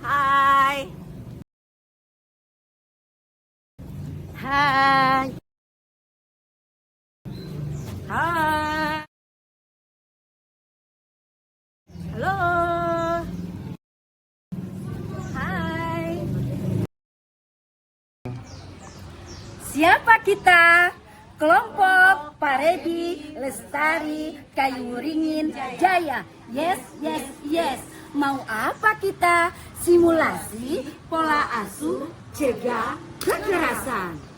Hai. Hai. Hai. Halo. Hai. Siapa kita? Kelompok Paredi Lestari Kayu Ringin Jaya. Yes, yes, yes. Mau apa kita? Simulasi pola asuh cegah kekerasan.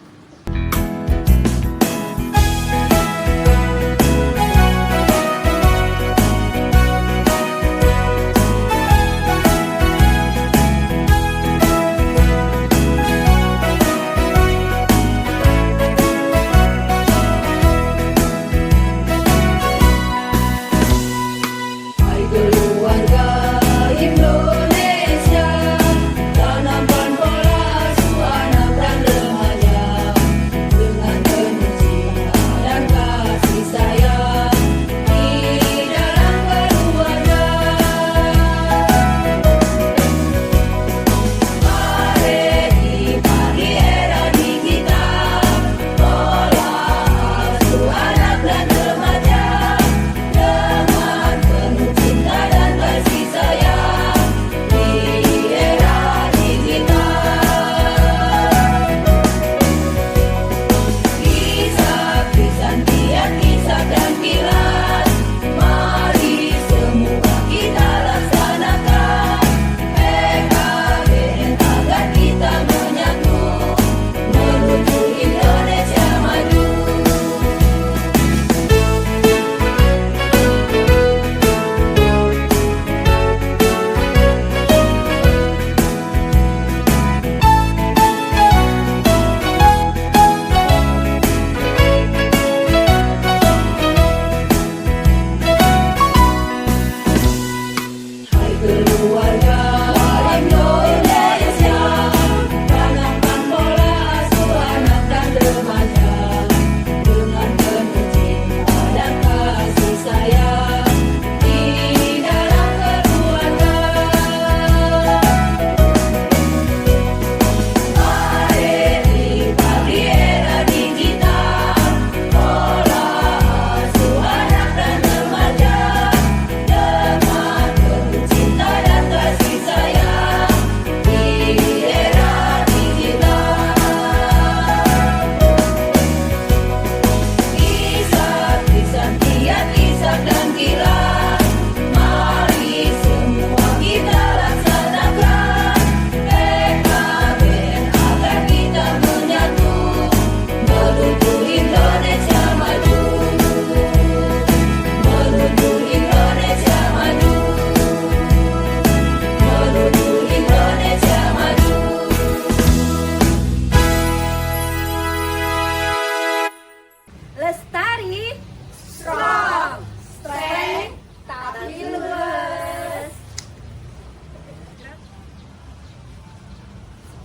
Lestari, strong, strength, tapi lurus.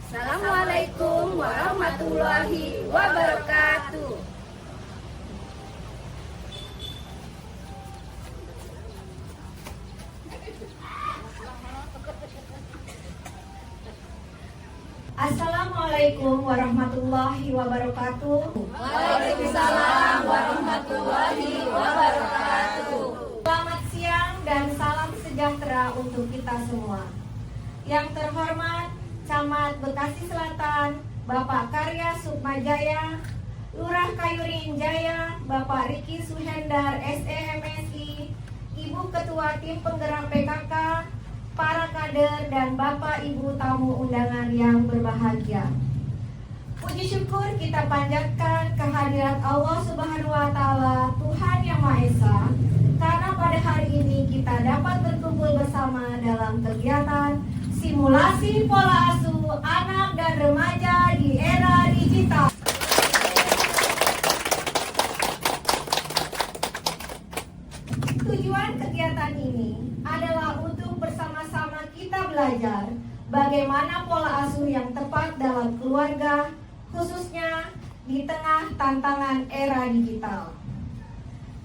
Assalamualaikum warahmatullahi wabarakatuh. Assalamualaikum warahmatullahi wabarakatuh. Waalaikumsalam warahmatullahi wabarakatuh. Selamat siang dan salam sejahtera untuk kita semua. Yang terhormat Camat Bekasi Selatan, Bapak Karya Sukmajaya, Lurah Kayu Ringin Jaya, Bapak Riki Suhendar SEMSI, Ibu Ketua Tim Penggerak PKK, para kader dan Bapak Ibu tamu undangan yang berbahagia. Puji syukur kita panjatkan kehadirat Allah Subhanahu wa taala, Tuhan Yang Maha Esa, karena pada hari ini kita dapat berkumpul bersama dalam kegiatan simulasi pola asuh anak dan remaja di era digital. Tujuan kegiatan ini adalah untuk bersama-sama kita belajar bagaimana pola asuh yang tepat dalam keluarga, khususnya di tengah tantangan era digital.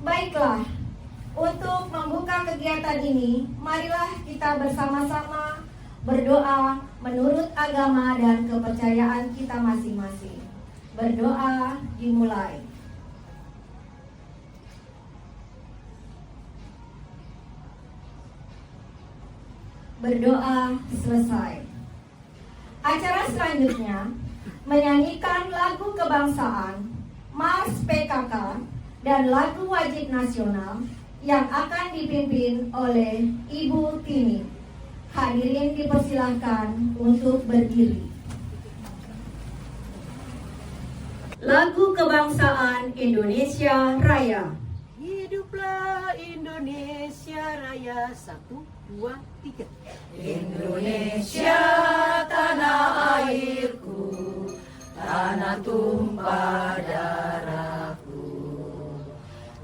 Baiklah, untuk membuka kegiatan ini, marilah kita bersama-sama berdoa menurut agama dan kepercayaan kita masing-masing. Berdoa dimulai. Berdoa selesai. Acara selanjutnya menyanyikan lagu kebangsaan, Mars PKK, dan lagu wajib nasional yang akan dipimpin oleh Ibu Tini. Hadirin dipersilahkan untuk berdiri. Lagu kebangsaan Indonesia Raya. Hiduplah Indonesia Raya, 1, 2, 3. Indonesia tanah airku, tanah tumpah darahku.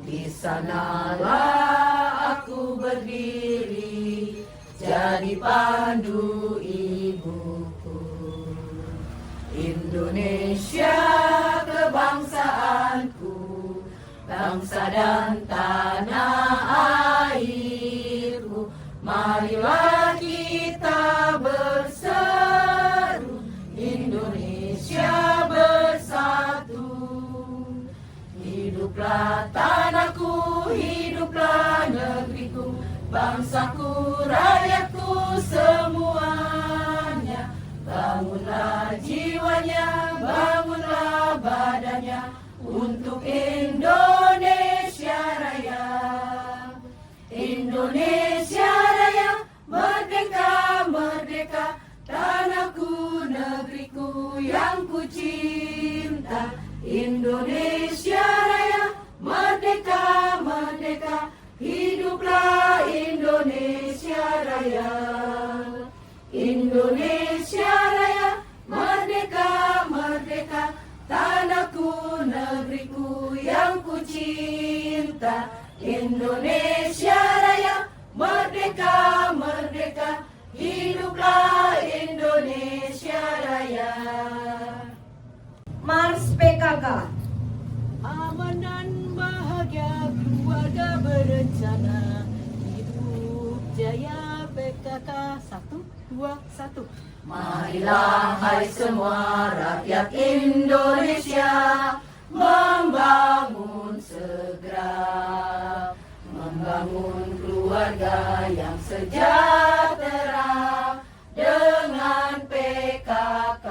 Di sanalah aku berdiri, jadi pandu ibuku. Indonesia kebangsaanku, bangsa dan tanah airku. Marilah kita berseru, Indonesia bersatu. Hiduplah tanahku, hiduplah negeriku, bangsaku, rakyatku semuanya. Bangunlah jiwanya, bangunlah badannya untuk Indonesia Raya. Indonesia Raya, merdeka, merdeka, tanahku, negeriku yang ku cinta. Indonesia Raya, merdeka, merdeka, hiduplah Indonesia Raya. Indonesia Raya, merdeka, merdeka, tanahku, negeriku yang ku cinta. Indonesia Raya, merdeka, merdeka, hiduplah Indonesia Raya. Mars PKK. Aman dan bahagia keluarga berencana, hidup jaya PKK, 1, 2, 1. Marilah hai semua rakyat Indonesia, membangun segera, membangun keluarga yang sejahtera dengan PKK.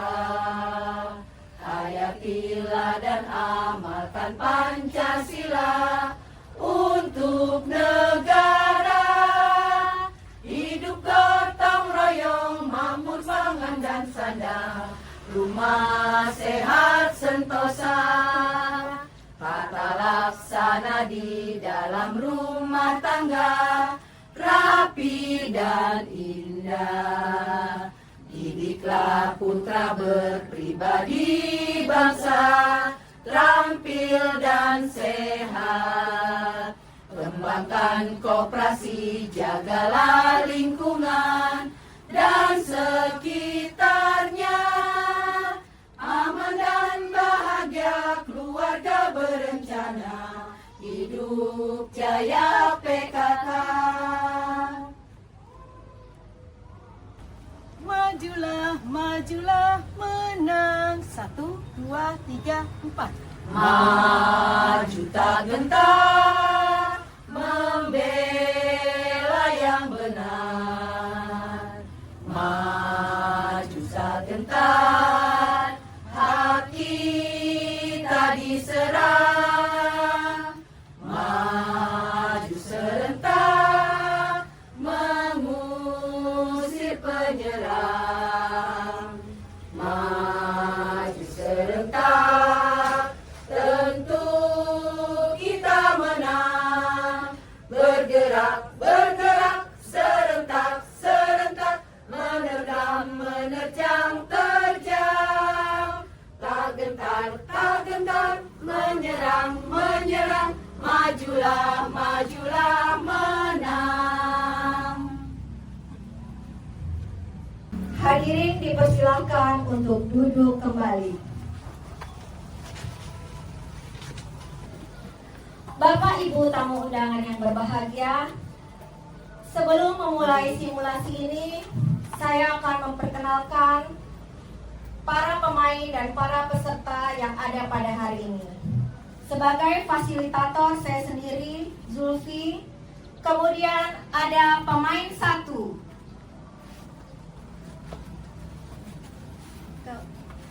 Hayatilah dan amalkan Pancasila untuk negara. Hidup gotong royong, makmur pangan dan sandang, rumah sehat sentosa. Tata laksana di dalam rumah tangga, rapi dan indah. Didiklah putra berpribadi bangsa, terampil dan sehat. Kembangkan koperasi, jagalah lingkungan dan sekitarnya. Aman dan bahagia keluarga berencana, hidup jaya PKK. Majulah, majulah, menang, 1, 2, 3, 4. Maju tak gentar, membela yang benar. Maju tak gentar, hati tak diserah. Maju serentak, mengusir penyerang. Maju serentak, tentu kita menang. Bergerak, bergerak, serentak, serentak, menerkam, menerjang, terjang. Tak gentar, tak gentar, menyerang, menyerang. Majulah, majulah, menang. Hadirin dipersilakan untuk duduk kembali. Bapak Ibu tamu undangan yang berbahagia, sebelum memulai simulasi ini, saya akan memperkenalkan para pemain dan para peserta yang ada pada hari ini. Sebagai fasilitator saya sendiri, Zulfi. Kemudian ada pemain 1.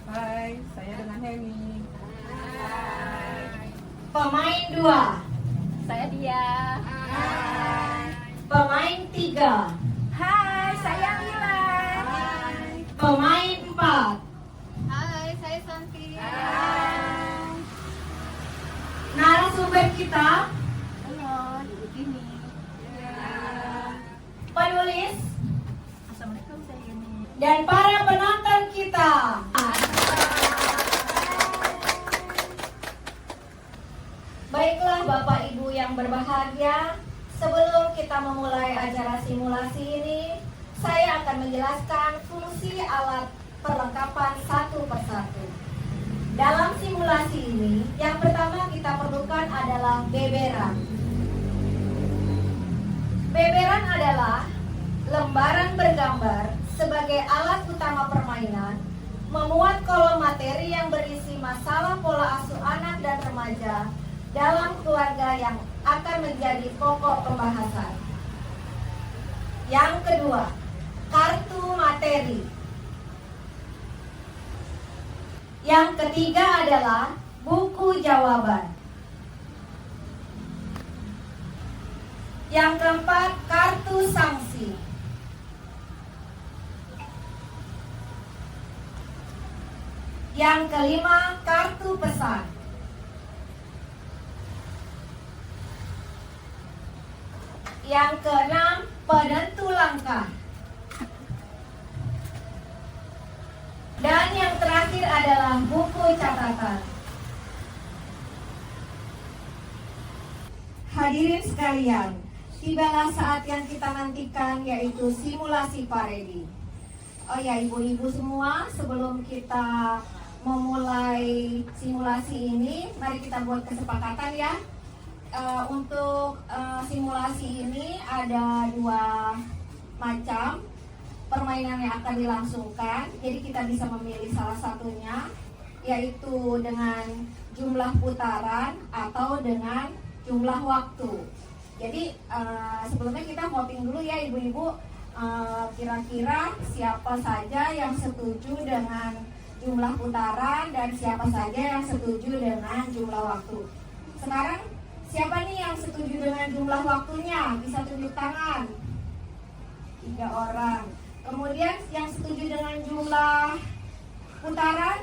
Hai, saya dengan Hemi. Pemain 2. Saya dia. Pemain 3. Hai, saya Mila. Pemain 4. Hai, saya Santi. Narasumber kita, Halo, Ibu Tini. penulis, Assalamualaikum, saya Yuni. dan para penonton kita. Baiklah Bapak Ibu yang berbahagia, sebelum kita memulai acara simulasi ini, saya akan menjelaskan fungsi alat perlengkapan satu persatu. Dalam simulasi ini, yang pertama kita perlukan adalah beberan. Beberan adalah lembaran bergambar sebagai alat utama permainan, memuat kolom materi yang berisi masalah pola asuh anak dan remaja dalam keluarga yang akan menjadi pokok pembahasan. Yang kedua, kartu materi. Yang ketiga adalah buku jawaban. Yang keempat, kartu sanksi. Yang kelima, kartu pesan. Yang keenam, penentu langkah. Dan yang terakhir adalah buku catatan. Hadirin sekalian, tibalah saat yang kita nantikan, yaitu simulasi paredi. Oh ya, ibu-ibu semua, sebelum kita memulai simulasi ini, mari kita buat kesepakatan ya. Untuk simulasi ini ada 2 macam permainan yang akan dilangsungkan. Jadi kita bisa memilih salah satunya, yaitu dengan jumlah putaran atau dengan jumlah waktu. Jadi sebelumnya kita voting dulu ya ibu-ibu, kira-kira siapa saja yang setuju dengan jumlah putaran dan siapa saja yang setuju dengan jumlah waktu. Sekarang siapa nih yang setuju dengan jumlah waktunya? Bisa tunjuk tangan. 3 orang. Kemudian yang setuju dengan jumlah putaran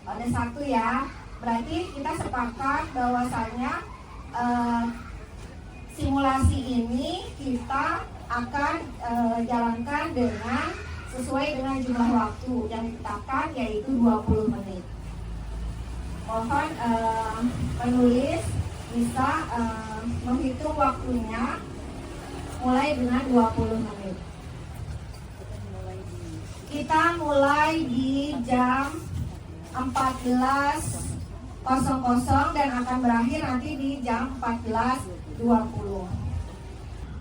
ada 1 ya. Berarti kita sepakat bahwasanya simulasi ini kita akan jalankan dengan sesuai dengan jumlah waktu yang ditetapkan, yaitu 20 menit. Mohon penulis bisa menghitung waktunya mulai dengan 20 menit. Kita mulai di jam 14.00 dan akan berakhir nanti di jam 14.20.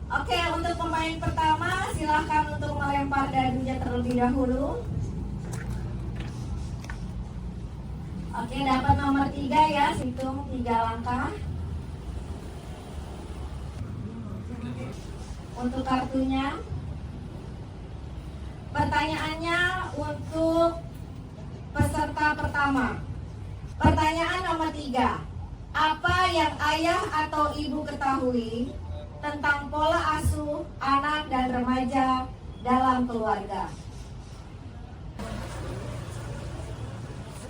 Oke, untuk pemain pertama silakan untuk melempar dadunya terlebih dahulu. Oke, dapat nomor 3 ya, hitung 3 langkah. Untuk kartunya, pertanyaannya untuk peserta pertama. Pertanyaan nomor 3. Apa yang ayah atau ibu ketahui tentang pola asuh anak dan remaja dalam keluarga?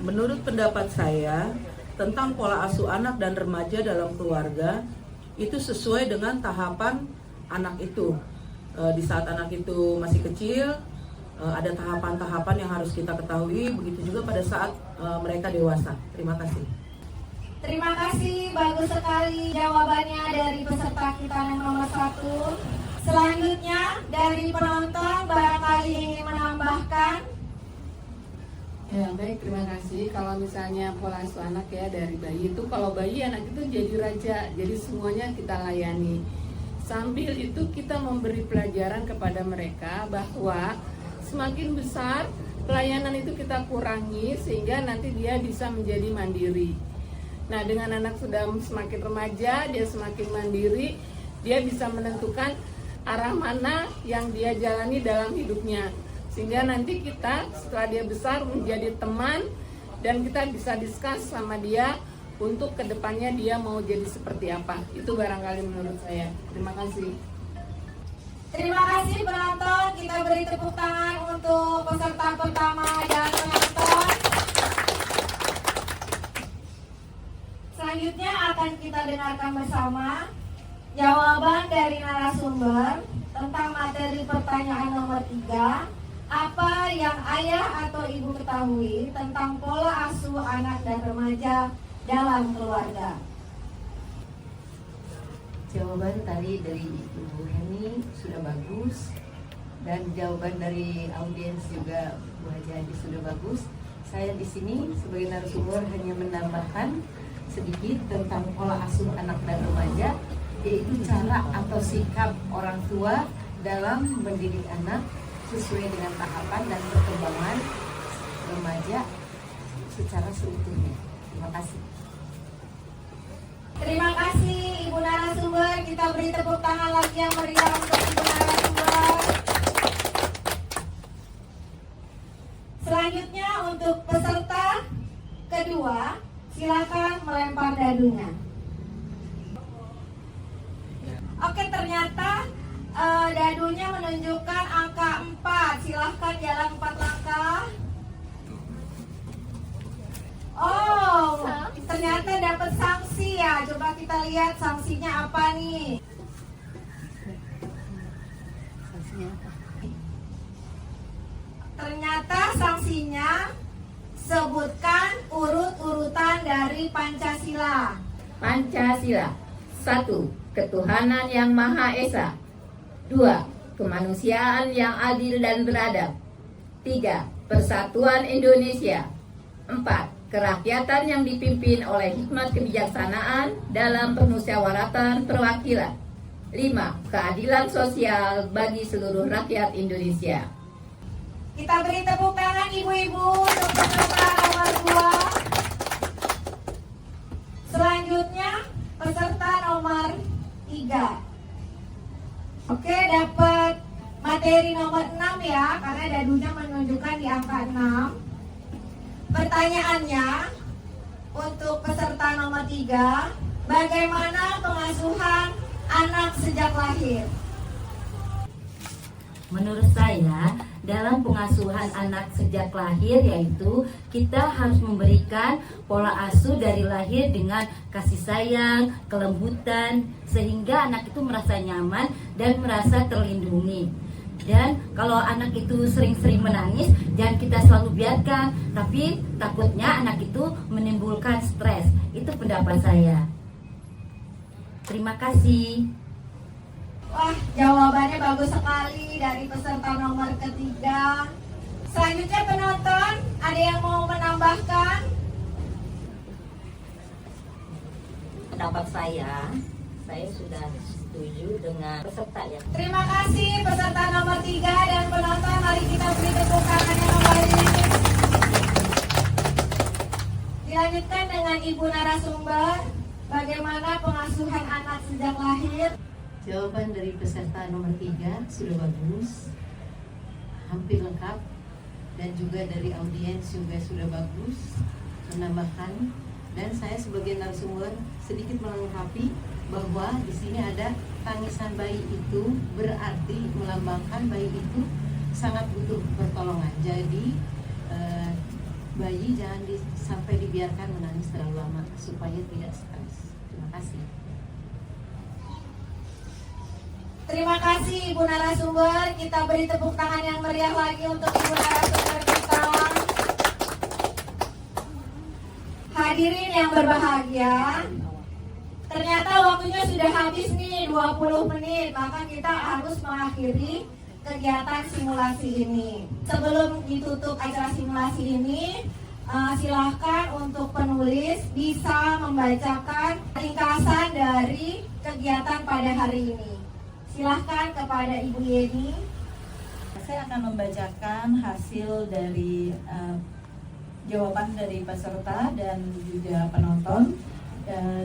Menurut pendapat saya, tentang pola asuh anak dan remaja dalam keluarga itu sesuai dengan tahapan anak itu. Di saat anak itu masih kecil, ada tahapan-tahapan yang harus kita ketahui, begitu juga pada saat mereka dewasa. Terima kasih. Terima kasih, bagus sekali jawabannya dari peserta kita yang nomor 1. Selanjutnya dari penonton barangkali ingin menambahkan. Ya baik, terima kasih. Kalau misalnya pola asuh anak ya dari bayi itu, kalau bayi anak itu jadi raja, jadi semuanya kita layani. Sambil itu kita memberi pelajaran kepada mereka bahwa semakin besar pelayanan itu kita kurangi sehingga nanti dia bisa menjadi mandiri. Nah, dengan anak sudah semakin remaja, dia semakin mandiri, dia bisa menentukan arah mana yang dia jalani dalam hidupnya. Sehingga nanti kita setelah dia besar menjadi teman dan kita bisa diskus sama dia untuk kedepannya dia mau jadi seperti apa. Itu barangkali menurut saya. Terima kasih. Terima kasih penonton, kita beri tepuk tangan untuk peserta pertama dan penonton. Selanjutnya akan kita dengarkan bersama jawaban dari narasumber tentang materi pertanyaan nomor 3. Apa yang ayah atau ibu ketahui tentang pola asuh anak dan remaja dalam keluarga? Jawaban tadi dari Ibu Heni sudah bagus, dan jawaban dari audiens juga Bu Haji Adi sudah bagus. Saya di sini sebagai narasumber hanya menambahkan sedikit tentang pola asuh anak dan remaja, yaitu cara atau sikap orang tua dalam mendidik anak sesuai dengan tahapan dan perkembangan remaja secara seutuhnya. Terima kasih. Terima kasih Ibu narasumber, kita beri tepuk tangan lagi yang meriah untuk Ibu narasumber. Selanjutnya untuk peserta kedua, silakan melempar dadunya. Oke, ternyata dadunya menunjukkan angka 4. Silahkan jalan 4 langkah. Oh, ternyata dapat sanksi ya. Coba kita lihat sanksinya apa nih. Ternyata sanksinya sebutkan urut-urutan dari Pancasila. Pancasila. 1. Ketuhanan yang Maha Esa. 2. Kemanusiaan yang adil dan beradab. 3. Persatuan Indonesia. 4. Kerakyatan yang dipimpin oleh hikmat kebijaksanaan dalam permusyawaratan perwakilan. 5. Keadilan sosial bagi seluruh rakyat Indonesia. Kita beri tepuk tangan ibu-ibu untuk peserta nomor 2. Selanjutnya peserta nomor 3. Oke, dapat materi nomor 6 ya, karena dadunya menunjukkan di angka 6. Pertanyaannya untuk peserta nomor 3, bagaimana pengasuhan anak sejak lahir? Menurut saya, dalam pengasuhan anak sejak lahir yaitu kita harus memberikan pola asuh dari lahir dengan kasih sayang, kelembutan, sehingga anak itu merasa nyaman dan merasa terlindungi. Dan kalau anak itu sering-sering menangis, jangan kita selalu biarkan, tapi takutnya anak itu menimbulkan stres. Itu pendapat saya. Terima kasih. Wah, jawabannya bagus sekali dari peserta nomor ketiga. Selanjutnya penonton, ada yang mau menambahkan? Pendapat saya sudah setuju dengan peserta ya. Terima kasih peserta nomor 3 dan penonton. Mari kita beri tepuk tangan yang kembali. Dilanjutkan dengan Ibu narasumber, bagaimana pengasuhan anak sejak lahir? Jawaban dari peserta nomor 3 sudah bagus, hampir lengkap, dan juga dari audiens juga sudah bagus, menambahkan. Dan saya sebagai narasumber sedikit melengkapi bahwa di sini ada tangisan bayi itu berarti melambangkan bayi itu sangat butuh pertolongan. Jadi bayi jangan sampai dibiarkan menangis terlalu lama supaya tidak stres. Terima kasih. Terima kasih Ibu narasumber. Kita beri tepuk tangan yang meriah lagi untuk Ibu narasumber kita. Hadirin yang berbahagia, ternyata waktunya sudah habis nih, 20 menit. Maka kita harus mengakhiri kegiatan simulasi ini. Sebelum ditutup acara simulasi ini, silahkan untuk penulis bisa membacakan ringkasan dari kegiatan pada hari ini. Silahkan kepada Ibu Yeni. Saya akan membacakan hasil dari jawaban dari peserta dan juga penonton.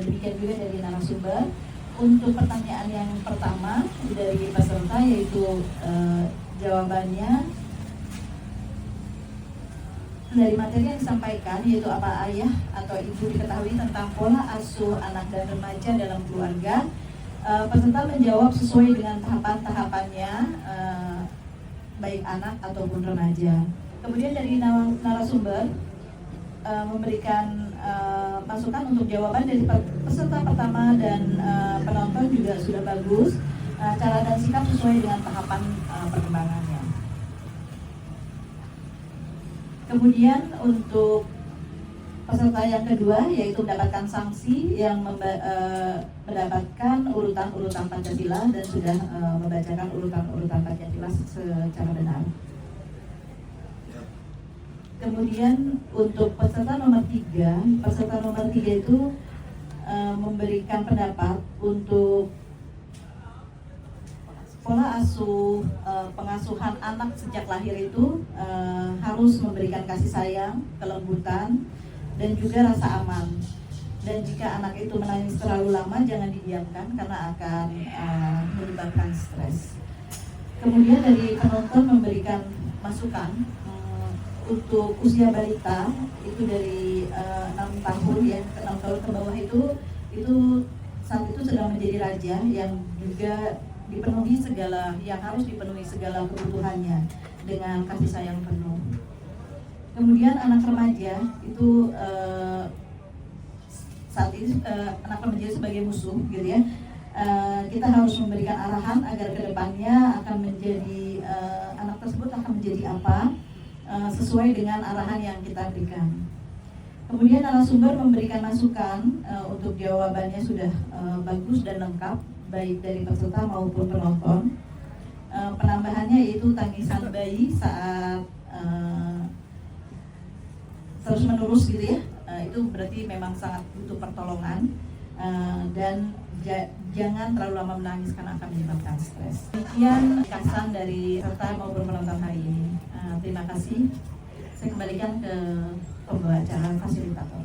Demikian juga dari narasumber. Untuk pertanyaan yang pertama dari peserta, yaitu jawabannya dari materi yang disampaikan, yaitu apa ayah atau ibu diketahui tentang pola asuh anak dan remaja dalam keluarga. Peserta menjawab sesuai dengan tahapan-tahapannya, baik anak ataupun remaja. Kemudian dari narasumber memberikan masukan untuk jawaban dari peserta pertama dan penonton juga sudah bagus. Cara dan sikap sesuai dengan tahapan perkembangannya. Kemudian untuk peserta yang kedua, yaitu mendapatkan sanksi yang mendapatkan urutan-urutan Pancasila dan sudah membacakan urutan-urutan Pancasila secara benar. Kemudian untuk peserta nomor 3 itu memberikan pendapat untuk pola asuh pengasuhan anak sejak lahir itu harus memberikan kasih sayang, kelembutan, dan juga rasa aman. Dan jika anak itu menangis terlalu lama, jangan didiamkan karena akan menyebabkan stres. Kemudian dari penonton memberikan masukan untuk usia balita itu dari 6 tahun ya, 6 tahun ke bawah itu saat itu sedang menjadi raja yang juga dipenuhi yang harus dipenuhi segala kebutuhannya dengan kasih sayang penuh. Kemudian anak remaja itu saat ini anak remaja sebagai musuh gitu ya. Kita harus memberikan arahan agar kedepannya akan menjadi anak tersebut akan menjadi apa sesuai dengan arahan yang kita berikan. Kemudian narasumber memberikan masukan untuk jawabannya sudah bagus dan lengkap, baik dari peserta maupun penonton. Penambahannya yaitu tangisan bayi saat terus menerus gitu ya, itu berarti memang sangat butuh pertolongan, dan jangan terlalu lama menangis karena akan menyebabkan stres. Demikian kesan dari peserta maupun penonton hari ini. Terima kasih. Saya kembalikan ke pembawa acara fasilitator.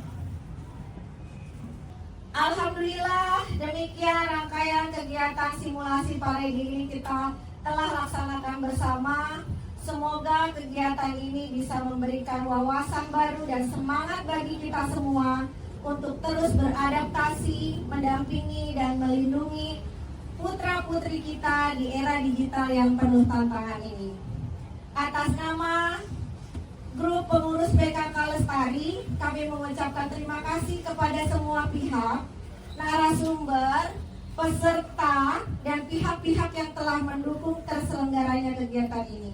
Alhamdulillah, demikian rangkaian kegiatan simulasi parade ini kita telah laksanakan bersama. Semoga kegiatan ini bisa memberikan wawasan baru dan semangat bagi kita semua untuk terus beradaptasi, mendampingi dan melindungi putra-putri kita di era digital yang penuh tantangan ini. Atas nama Grup Pengurus PKK Lestari, kami mengucapkan terima kasih kepada semua pihak, narasumber, peserta, dan pihak-pihak yang telah mendukung terselenggaranya kegiatan ini.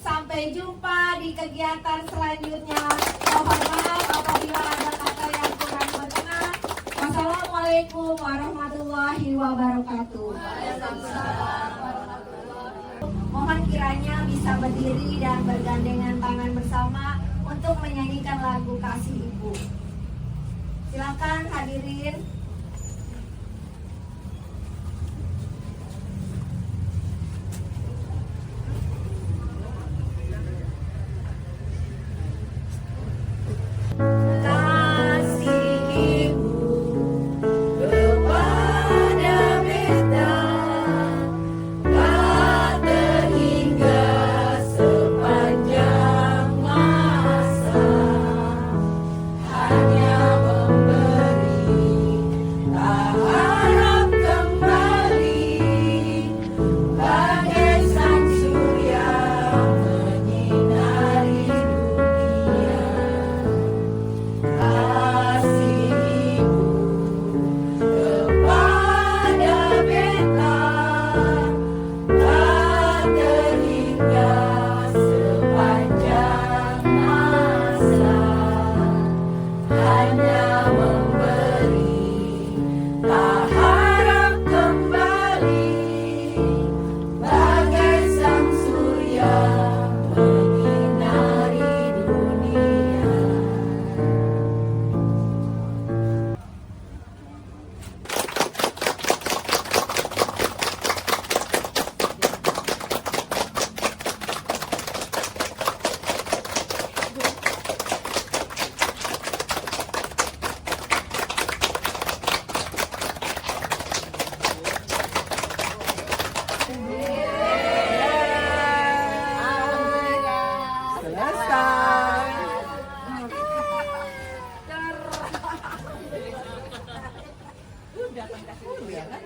Sampai jumpa di kegiatan selanjutnya. Mohon maaf apabila ada kata yang kurang berkenan. Wassalamualaikum warahmatullahi wabarakatuh. Mohon kiranya bisa berdiri dan bergandengan tangan bersama untuk menyanyikan lagu Kasih Ibu. Silakan hadirin. Hanya memberi dia akan kasih ya kan?